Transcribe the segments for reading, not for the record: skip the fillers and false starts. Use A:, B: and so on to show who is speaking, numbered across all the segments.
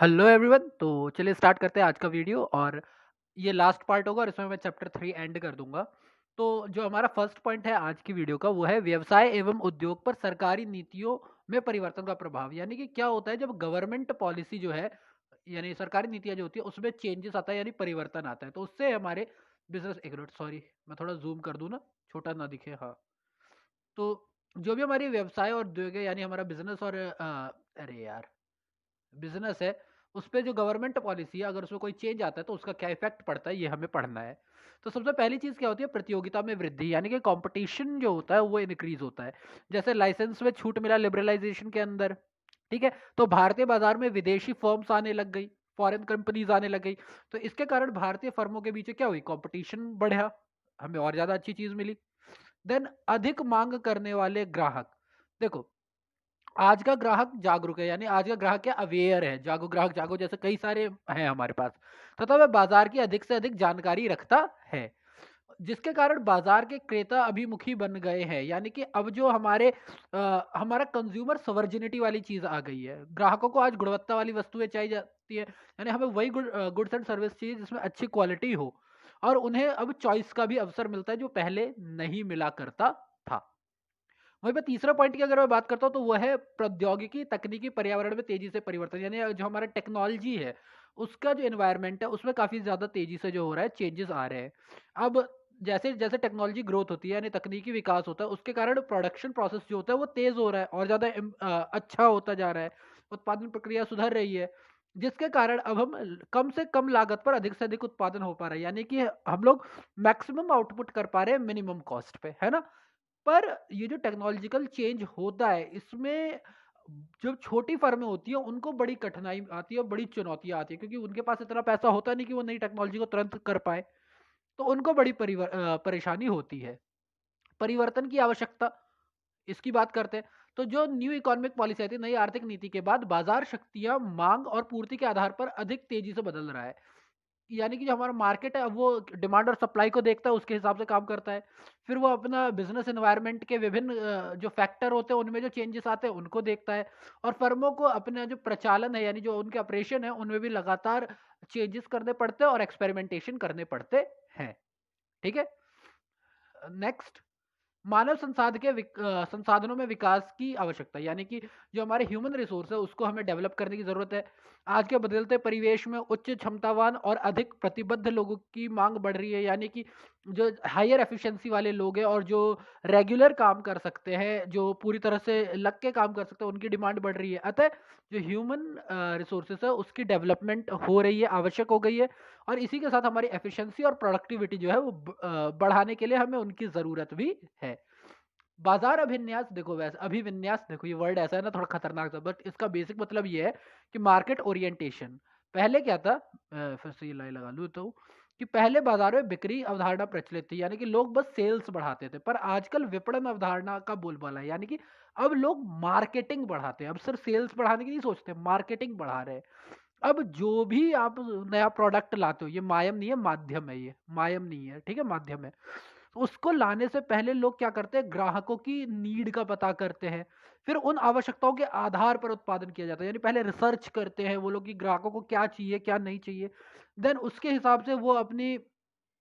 A: Hello everyone. तो चलिए start करते हैं आज का वीडियो। और ये लास्ट पार्ट होगा और इसमें मैं चैप्टर 3 एंड कर दूंगा। तो जो हमारा फर्स्ट पॉइंट है आज की वीडियो का वो है व्यवसाय एवं उद्योग पर सरकारी नीतियों में परिवर्तन का प्रभाव। यानी कि क्या होता है जब गवर्नमेंट पॉलिसी जो है यानी सरकारी नीतियां जो होती है उसमें चेंजेस आता है यानी परिवर्तन आता है, तो उससे हमारे बिजनेस। एक मिनट, सॉरी, मैं थोड़ा जूम कर दूं ना, छोटा ना दिखे। हाँ, तो जो भी हमारी व्यवसाय और उद्योग है यानी हमारा बिजनेस और अरे यार, बिजनेस है, उस पे जो गवर्नमेंट पॉलिसी है अगर उसमें कोई चेंज आता है तो उसका क्या इफेक्ट पड़ता है ये हमें पढ़ना है। तो सबसे पहली चीज क्या होती है, प्रतियोगिता में वृद्धि, यानी कि कंपटीशन जो होता है वो इंक्रीज होता है। जैसे लाइसेंस में छूट मिला लिबरलाइजेशन के अंदर, ठीक है, तो भारतीय बाजार में विदेशी फर्म्स आने लग गई, फॉरेन कंपनीज आने लग गई। तो इसके कारण भारतीय फर्मों के बीच क्या हुई, कंपटीशन बढ़ा, हमें और ज्यादा अच्छी चीज मिली। देन अधिक मांग करने वाले ग्राहक। देखो, आज का ग्राहक जागरूक है, यानी आज का ग्राहक क्या अवेयर है, जागो ग्राहक जागो जैसे कई सारे हैं हमारे पास, तथा वह बाजार की अधिक से अधिक जानकारी रखता है, जिसके कारण बाजार के क्रेता अभिमुखी बन गए हैं। यानी कि अब जो हमारा कंज्यूमर सवर्जिनिटी वाली चीज आ गई है, ग्राहकों को आज गुणवत्ता वाली वस्तुएं चाहिए जाती है, यानी हमें वही गुड्स एंड सर्विस चाहिए जिसमें अच्छी क्वालिटी हो, और उन्हें अब चॉइस का भी अवसर मिलता है जो पहले नहीं मिला करता था। वहीं पे तीसरा पॉइंट की अगर मैं बात करता हूँ तो वह है प्रौद्योगिकी तकनीकी पर्यावरण में तेजी से परिवर्तन, यानी जो हमारा टेक्नोलॉजी है उसका जो एनवायरनमेंट है उसमें काफी ज्यादा तेजी से जो हो रहा है चेंजेस आ रहे हैं। अब जैसे जैसे टेक्नोलॉजी ग्रोथ होती है यानी तकनीकी विकास होता है उसके कारण प्रोडक्शन प्रोसेस जो होता है वो तेज हो रहा है और ज्यादा अच्छा होता जा रहा है, उत्पादन प्रक्रिया सुधर रही है, जिसके कारण अब हम कम से कम लागत पर अधिक से अधिक उत्पादन हो पा रहा है, यानी कि हम लोग मैक्सिमम आउटपुट कर पा रहे हैं मिनिमम कॉस्ट पे, है ना। पर ये जो टेक्नोलॉजिकल चेंज होता है इसमें जो छोटी फर्में होती है उनको बड़ी कठिनाई आती है, बड़ी चुनौतियां आती है, क्योंकि उनके पास इतना पैसा होता नहीं कि वो नई टेक्नोलॉजी को तुरंत कर पाए, तो उनको बड़ी परेशानी होती है। परिवर्तन की आवश्यकता, इसकी बात करते हैं। तो जो न्यू इकोनॉमिक पॉलिसी आई थी, नई आर्थिक नीति के बाद बाजार शक्तियां मांग और पूर्ति के आधार पर अधिक तेजी से बदल रहा है, यानी कि जो हमारा मार्केट है अब वो डिमांड और सप्लाई को देखता है, उसके हिसाब से काम करता है। फिर वो अपना बिजनेस एनवायरनमेंट के विभिन्न जो फैक्टर होते हैं उनमें जो चेंजेस आते हैं उनको देखता है, और फर्मों को अपना जो प्रचालन है यानी जो उनके ऑपरेशन है उनमें भी लगातार चेंजेस करने पड़ते हैं और एक्सपेरिमेंटेशन करने पड़ते हैं। ठीक है, नेक्स्ट, मानव संसाधनों में विकास की आवश्यकता, यानी कि जो हमारे ह्यूमन रिसोर्स है उसको हमें डेवलप करने की जरूरत है। आज के बदलते परिवेश में उच्च क्षमतावान और अधिक प्रतिबद्ध लोगों की मांग बढ़ रही है, यानी कि जो हायर एफिशिएंसी वाले लोग हैं और जो रेगुलर काम कर सकते हैं, जो पूरी तरह से लग के काम कर सकते हैं, उनकी डिमांड बढ़ रही है। अतः जो ह्यूमन रिसोर्सेस है उसकी डेवलपमेंट हो रही है, आवश्यक हो गई है, और इसी के साथ हमारी एफिशिएंसी और प्रोडक्टिविटी जो है वो बढ़ाने के लिए हमें उनकी ज़रूरत भी है। बाजार अभिन्यास, देखो वैसे अभिविन्यास, देखो ये वर्ड ऐसा है ना थोड़ा खतरनाक सा, बट इसका बेसिक मतलब ये है कि मार्केट ओरिएंटेशन। पहले क्या था, फिर से ये लाइन लगा लूँ तो, कि पहले बाजार में बिक्री अवधारणा प्रचलित थी, यानी कि लोग बस सेल्स बढ़ाते थे, पर आजकल विपणन अवधारणा का बोलबाला है, यानी कि अब लोग मार्केटिंग बढ़ाते हैं, अब सिर्फ सेल्स बढ़ाने की नहीं सोचते, मार्केटिंग बढ़ा रहे हैं। अब जो भी आप नया प्रोडक्ट लाते हो, ये मायम नहीं है, माध्यम है, ये मायम नहीं है, ठीक है, माध्यम है। उसको लाने से पहले लोग क्या करते हैं, ग्राहकों की नीड का पता करते हैं, फिर उन आवश्यकताओं के आधार पर उत्पादन किया जाता है, यानी पहले रिसर्च करते हैं वो लोग कि ग्राहकों को क्या चाहिए क्या नहीं चाहिए, देन उसके हिसाब से वो अपनी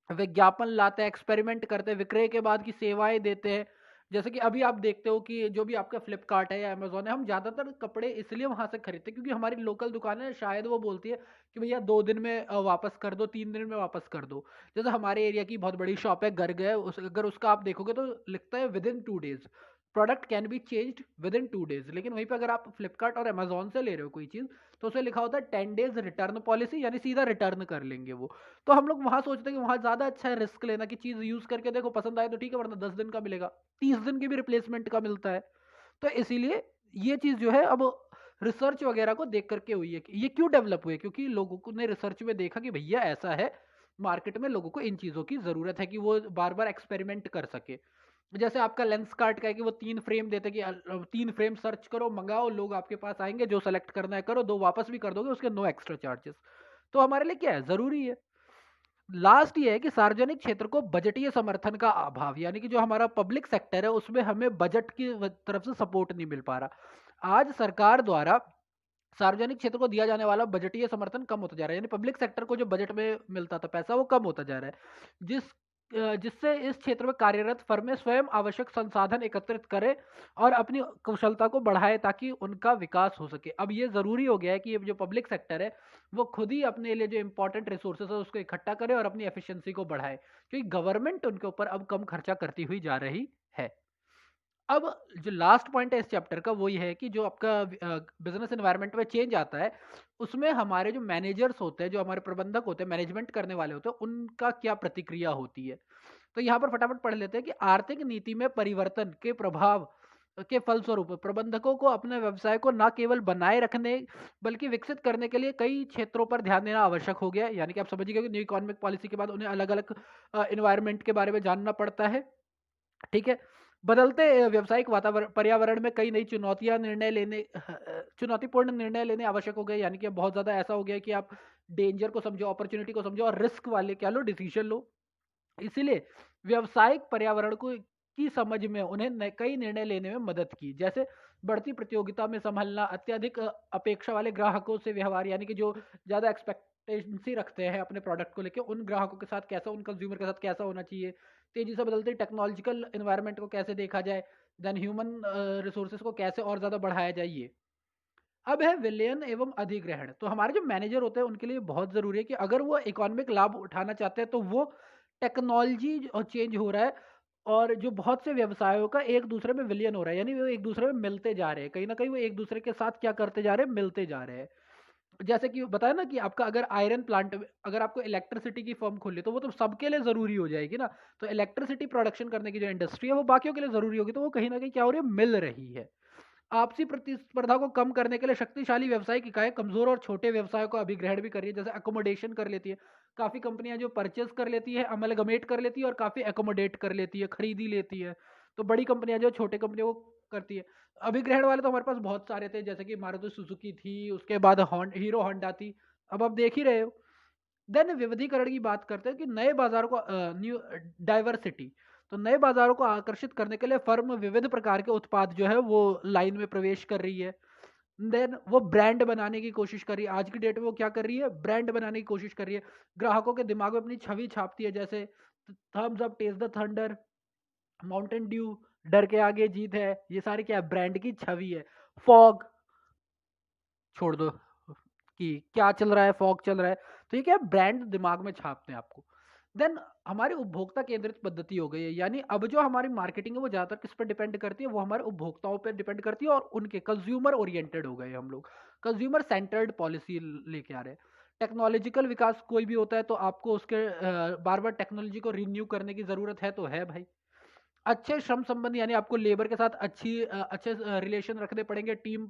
A: विज्ञापन लाते हैं, एक्सपेरिमेंट करते हैं, विक्रय के बाद की सेवाएं देते हैं। जैसे कि अभी आप देखते हो कि जो भी आपका फ्लिपकार्ट है या अमेजोन है, हम ज्यादातर कपड़े इसलिए वहां से खरीदते हैं क्योंकि हमारी लोकल दुकान है, शायद वो बोलती है कि भैया 2 दिन में वापस कर दो, 3 दिन में वापस कर दो। जैसे हमारे एरिया की बहुत बड़ी शॉप है गर्ग है, अगर उसका आप देखोगे तो लिखता है with in 2 days product can be changed with in 2 days, लेकिन वहीं पे अगर आप फ्लिपकार्ट और अमेजोन से ले रहे हो कोई चीज तो उसमें लिखा होता है 10 डेज रिटर्न पॉलिसी, यानी सीधा रिटर्न कर लेंगे वो। तो हम लोग वहां सोचते हैं कि वहां ज्यादा अच्छा है रिस्क लेना, कि चीज यूज करके देखो पसंद आए तो ठीक है, वरना 10 दिन का मिलेगा, 30 दिन की भी रिप्लेसमेंट का मिलता है। तो इसीलिए ये चीज जो है अब रिसर्च वगैरह को देख करके हुई है कि ये क्यों डेवलप हुई है, क्योंकि लोगों को ने रिसर्च में देखा कि भैया ऐसा है, मार्केट में लोगों को इन चीजों की जरूरत है कि वो बार बार एक्सपेरिमेंट कर सके। जैसे आपका लेंस कार्ट का है कि वो 3 फ्रेम देते कि 3 फ्रेम सर्च करो, मंगाओ, लोग आपके पास आएंगे, जो सेलेक्ट करना है करो, 2 वापस भी कर दोगे, उसके नो एक्स्ट्रा चार्जेस। तो हमारे लिए क्या है, जरूरी है। लास्ट ये है कि सार्वजनिक क्षेत्र को बजटीय समर्थन का अभाव, यानी कि जो हमारा पब्लिक सेक्टर है उसमें हमें बजट की तरफ से सपोर्ट नहीं मिल पा रहा। आज सरकार द्वारा सार्वजनिक क्षेत्र को दिया जाने वाला बजटीय समर्थन कम होता जा रहा है, यानी पब्लिक सेक्टर को जो बजट में मिलता था पैसा वो कम होता जा रहा है, जिससे इस क्षेत्र में कार्यरत फर्में स्वयं आवश्यक संसाधन एकत्रित करें और अपनी कुशलता को बढ़ाए ताकि उनका विकास हो सके। अब ये जरूरी हो गया है कि ये जो पब्लिक सेक्टर है वो खुद ही अपने लिए जो इंपॉर्टेंट रिसोर्सेज है उसको इकट्ठा करे और अपनी एफिशिएंसी को बढ़ाए, क्योंकि गवर्नमेंट उनके ऊपर अब कम खर्चा करती हुई जा रही है। अब जो लास्ट पॉइंट है इस चैप्टर का वो ये है कि जो आपका बिजनेस एनवायरनमेंट में चेंज आता है उसमें हमारे जो मैनेजर्स होते हैं, जो हमारे प्रबंधक होते हैं, मैनेजमेंट करने वाले होते हैं, उनका क्या प्रतिक्रिया होती है। तो यहाँ पर फटाफट पढ़ लेते हैं कि आर्थिक नीति में परिवर्तन के प्रभाव के फलस्वरूप प्रबंधकों को अपने व्यवसाय को न केवल बनाए रखने बल्कि विकसित करने के लिए कई क्षेत्रों पर ध्यान देना आवश्यक हो गया है। यानी कि आप समझिए कि न्यू इकोनॉमिक पॉलिसी के बाद उन्हें अलग अलग एनवायरनमेंट के बारे में जानना पड़ता है। ठीक है, बदलते व्यावसायिक वातावरण पर्यावरण में कई नई चुनौतीपूर्ण निर्णय लेने आवश्यक हो गए। यानी कि अब बहुत ज्यादा ऐसा हो गया है कि आप डेंजर को समझो, अपॉर्चुनिटी को समझो और रिस्क वाले क्या लो, डिसीजन लो। इसीलिए व्यावसायिक पर्यावरण को की समझ में उन्हें कई निर्णय लेने में मदद की, जैसे बढ़ती प्रतियोगिता में संभलना, अत्यधिक अपेक्षा वाले ग्राहकों से व्यवहार, यानी कि जो ज्यादा एक्सपेक्टेंसी रखते हैं अपने प्रोडक्ट को लेकर, उन ग्राहकों के साथ कैसा, उन कंज्यूमर के साथ कैसा होना चाहिए, तेजी से बदलते टेक्नोलॉजिकल एनवायरनमेंट को कैसे देखा जाए, देन ह्यूमन रिसोर्सेज को कैसे और ज्यादा बढ़ाया जाए। ये अब है विलयन एवं अधिग्रहण। तो हमारे जो मैनेजर होते हैं उनके लिए बहुत जरूरी है कि अगर वो इकोनॉमिक लाभ उठाना चाहते हैं तो वो टेक्नोलॉजी चेंज हो रहा है और जो बहुत से व्यवसायों का एक दूसरे में विलयन हो रहा है, यानी वो एक दूसरे में मिलते जा रहे हैं, कहीं ना कहीं वो एक दूसरे के साथ क्या करते जा रहे हैं, मिलते जा रहे हैं। जैसे कि बताया ना कि आपका अगर आयरन प्लांट, अगर आपको इलेक्ट्रिसिटी की फर्म खोली तो वो तो सबके लिए जरूरी हो जाएगी ना। तो इलेक्ट्रिसिटी प्रोडक्शन करने की जो इंडस्ट्री है वो बाकियों के लिए जरूरी होगी, तो वो कहीं ना कहीं क्या हो रही है, मिल रही है। आपसी प्रतिस्पर्धा को कम करने के लिए शक्तिशाली व्यवसायिक इकाई कमजोर और छोटे व्यवसायों को अभिग्रहण भी कर रही है, जैसे अकोमोडेशन कर लेती है। काफी कंपनियां जो परचेज कर लेती है, अमलगमेट कर लेती है और काफी अकोमोडेट कर लेती है, खरीदी लेती है। तो बड़ी कंपनियां जो छोटे कंपनियों को करती है। अभिग्रहण वाले तो हमारे पास बहुत सारे थे, जैसे कि मारुति सुजुकी थी, उसके बाद हीरो होंडा थी। अब आप देख ही रहे हो। देन विविधीकरण की बात करते हैं कि नए बाजारों को न्यू डाइवर्सिटी, तो नए बाजारों को आकर्षित करने के लिए फर्म विविध प्रकार के उत्पाद जो है वो लाइन में प्रवेश कर रही है। देन वो ब्रांड बनाने की कोशिश कर रही है। आज की डेट में वो क्या कर रही है, ब्रांड बनाने की कोशिश कर रही है, ग्राहकों के दिमाग में अपनी छवि छापती है, जैसे Thums Up, taste the thunder, Mountain Dew, डर के आगे जीत है, ये सारी क्या है, ब्रांड की छवि है। फॉग छोड़ दो कि क्या चल रहा है, फॉग चल रहा है, तो ये क्या है, ब्रांड दिमाग में छापते हैं आपको। देन हमारी उपभोक्ता केंद्रित पद्धति हो गई है, यानी अब जो हमारी मार्केटिंग है वो ज्यादातर किस पर डिपेंड करती है, वो हमारे उपभोक्ताओं पर डिपेंड करती है और उनके कंज्यूमर ओरिएंटेड हो गए हम लोग, कंज्यूमर सेंटर्ड पॉलिसी लेके आ रहे हैं। टेक्नोलॉजिकल विकास कोई भी होता है तो आपको उसके बार बार टेक्नोलॉजी को रिन्यू करने की जरूरत है, तो है भाई। अच्छे श्रम संबंध, यानी आपको लेबर के साथ अच्छे रिलेशन रखने पड़ेंगे, टीम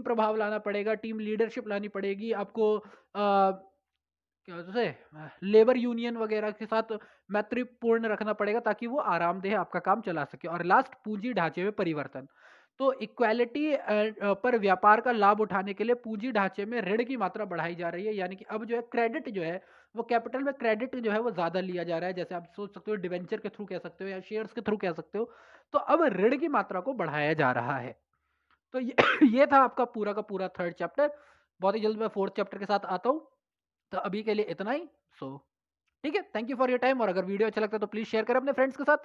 A: प्रभाव लाना पड़ेगा, टीम लीडरशिप लानी पड़ेगी आपको, क्या होता है, लेबर यूनियन वगैरह के साथ मैत्रीपूर्ण रखना पड़ेगा ताकि वो आरामदेह आपका काम चला सके। और लास्ट, पूंजी ढांचे में परिवर्तन। तो इक्वालिटी पर व्यापार का लाभ उठाने के लिए पूंजी ढांचे में ऋण की मात्रा बढ़ाई जा रही है, यानी कि अब जो है क्रेडिट जो है वो कैपिटल में क्रेडिट जो है वो ज्यादा लिया जा रहा है, जैसे आप सोच सकते हो डिवेंचर के थ्रू कह सकते हो या शेयर्स के थ्रू कह सकते हो। तो अब ऋण की मात्रा को बढ़ाया जा रहा है। तो ये ये था आपका पूरा का पूरा थर्ड चैप्टर। बहुत ही जल्द मैं फोर्थ चैप्टर के साथ आता हूँ। तो अभी के लिए इतना ही। सो ठीक है, thank you for your time. और अगर वीडियो अच्छा लगता है तो प्लीज शेयर करें अपने फ्रेंड्स के साथ।